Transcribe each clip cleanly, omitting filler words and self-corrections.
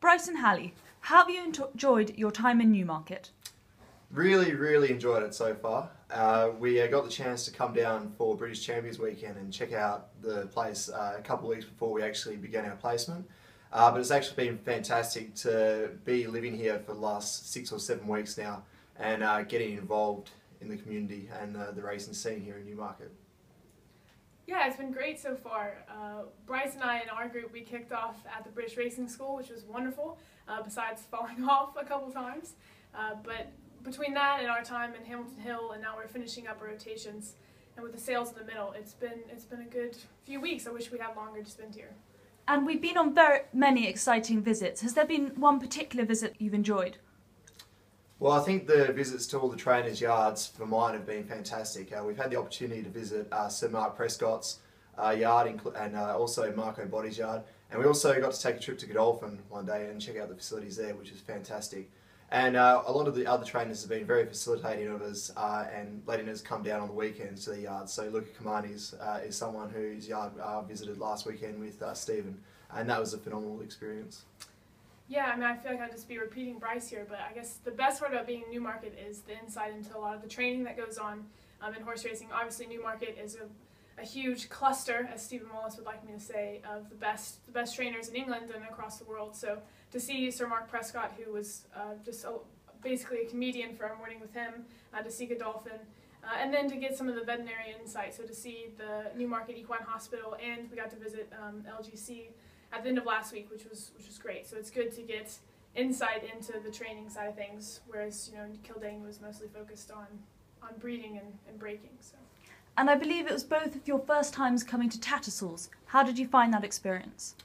Bryce and Hallie, how have you enjoyed your time in Newmarket? Really enjoyed it so far. We got the chance to come down for British Champions Weekend and check out the place a couple of weeks before we actually began our placement. But it's actually been fantastic to be living here for the last 6 or 7 weeks now and getting involved in the community and the racing scene here in Newmarket. Yeah, it's been great so far. Bryce and I in our group, we kicked off at the British Racing School, which was wonderful, besides falling off a couple times. But between that and our time in Hamilton Hill, and now we're finishing up our rotations, and with the sales in the middle, it's been a good few weeks. I wish we had longer to spend here. And we've been on very many exciting visits. Has there been one particular visit you've enjoyed? Well, I think the visits to all the trainers' yards for mine have been fantastic. We've had the opportunity to visit Sir Mark Prescott's yard and also Marco Body's yard. And we also got to take a trip to Godolphin one day and check out the facilities there, which is fantastic. And a lot of the other trainers have been very facilitating of us and letting us come down on the weekends to the yard. So Luca Kamani's is someone whose yard visited last weekend with Stephen, and that was a phenomenal experience. Yeah, I mean, I feel like I'd just be repeating Bryce here, but I guess the best part about being in Newmarket is the insight into a lot of the training that goes on in horse racing. Obviously, Newmarket is a huge cluster, as Stephen Wallace would like me to say, of the best trainers in England and across the world. So to see Sir Mark Prescott, who was basically a comedian for our morning with him, to see Godolphin, and then to get some of the veterinary insight. So to see the Newmarket Equine Hospital, and we got to visit LGC at the end of last week, which was great. So it's good to get insight into the training side of things, whereas Kildare was mostly focused on breeding and breaking. So. And I believe it was both of your first times coming to Tattersalls. How did you find that experience?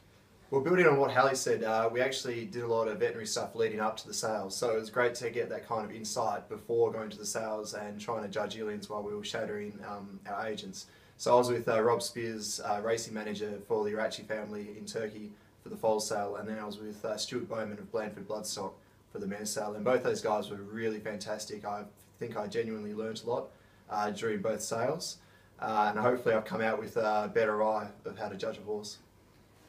Well, building on what Hallie said, we actually did a lot of veterinary stuff leading up to the sales, so it was great to get that kind of insight before going to the sales and trying to judge yearlings while we were shadowing our agents. So I was with Rob Spears, racing manager for the Irachi family in Turkey for the foal sale, and then I was with Stuart Bowman of Blandford Bloodstock for the mare sale, and both those guys were really fantastic. I think I genuinely learnt a lot during both sales, and hopefully I've come out with a better eye of how to judge a horse.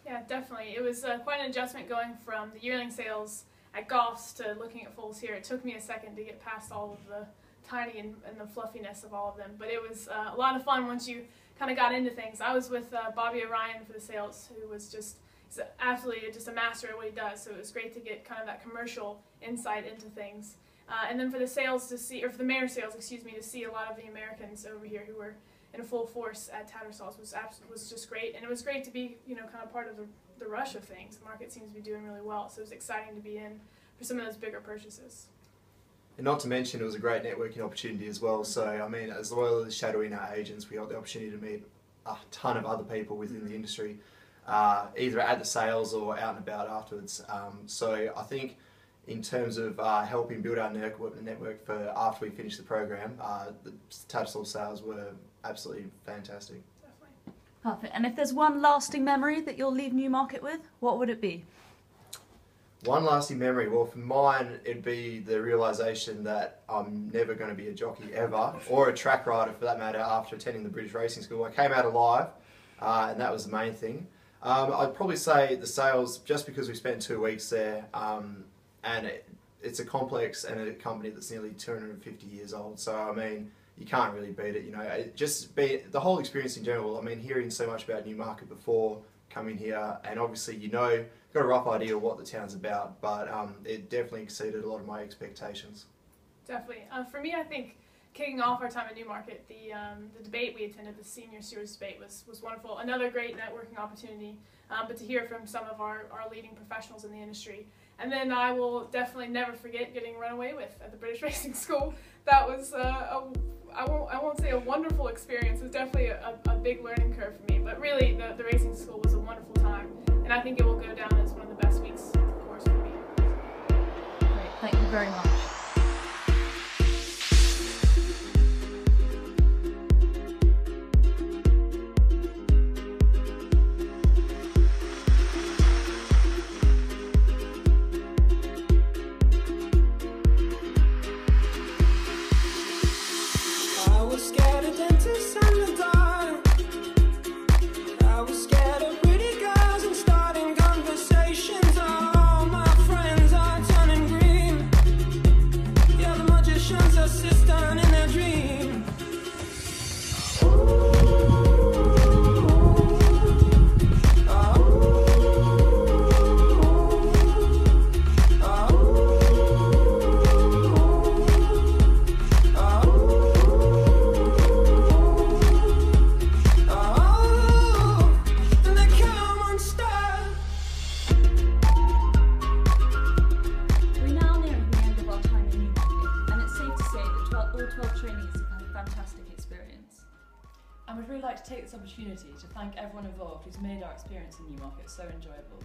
Yeah, definitely. It was quite an adjustment going from the yearling sales at Goffs to looking at foals here. It took me a second to get past all of the tiny and the fluffiness of all of them, but it was a lot of fun once you kind of got into things. I was with Bobby Orion for the sales, who was he's absolutely just a master at what he does, so it was great to get kind of that commercial insight into things. And then for the sales to see, or for the mare sales, excuse me, to see a lot of the Americans over here who were in full force at Tattersalls was just great, and it was great to be kind of part of the rush of things. The market seems to be doing really well, so it was exciting to be in for some of those bigger purchases. And not to mention, it was a great networking opportunity as well. So, I mean, as well as shadowing our agents, we got the opportunity to meet a ton of other people within the industry, either at the sales or out and about afterwards. So I think in terms of helping build our network for after we finish the program, the Tattersalls sales were absolutely fantastic. Definitely. Perfect. And if there's one lasting memory that you'll leave Newmarket with, what would it be? One lasting memory, well for mine it'd be the realisation that I'm never going to be a jockey ever, or a track rider for that matter, after attending the British Racing School. I came out alive, and that was the main thing. I'd probably say the sales, just because we spent 2 weeks there, and it's a complex and a company that's nearly 250 years old, so I mean, you can't really beat it, just the whole experience in general. I mean, hearing so much about Newmarket before coming here, and obviously got a rough idea of what the town's about, but it definitely exceeded a lot of my expectations. Definitely. For me, I think kicking off our time at Newmarket, the debate we attended, the senior stewards debate, was wonderful. Another great networking opportunity, but to hear from some of our leading professionals in the industry. And then I will definitely never forget getting run away with at the British Racing School. That was I won't say a wonderful experience. It was definitely a big learning curve for me. But really, the racing school was a wonderful time, and I think it will go down as one of the best weeks of the course for me. Great, thank you very much. I was scared of dentists and the dark. I was scared of pretty girls and starting conversations. Oh, my emotions assist down in their dream. I would really like to take this opportunity to thank everyone involved who's made our experience in Newmarket so enjoyable.